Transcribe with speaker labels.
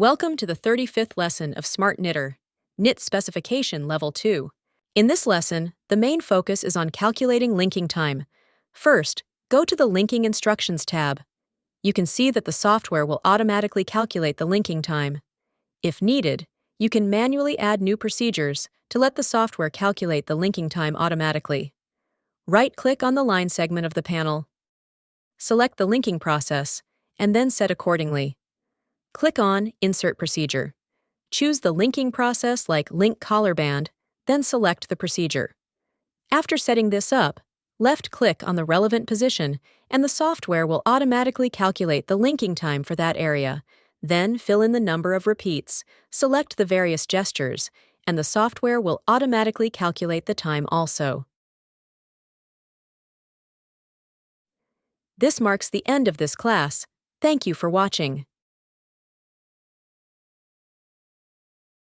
Speaker 1: Welcome to the 35th lesson of SmartKnitter, Knit Specification Level 2. In this lesson, the main focus is on calculating linking time. First, go to the Linking Instructions tab. You can see that the software will automatically calculate the linking time. If needed, you can manually add new procedures to let the software calculate the linking time automatically. Right-click on the line segment of the panel. Select the linking process, and then set accordingly. Click on Insert Procedure. Choose the linking process like Link Collar Band, then select the procedure. After setting this up, left-click on the relevant position and the software will automatically calculate the linking time for that area. Then fill in the number of repeats, select the various gestures, and the software will automatically calculate the time also. This marks the end of this class. Thank you for watching.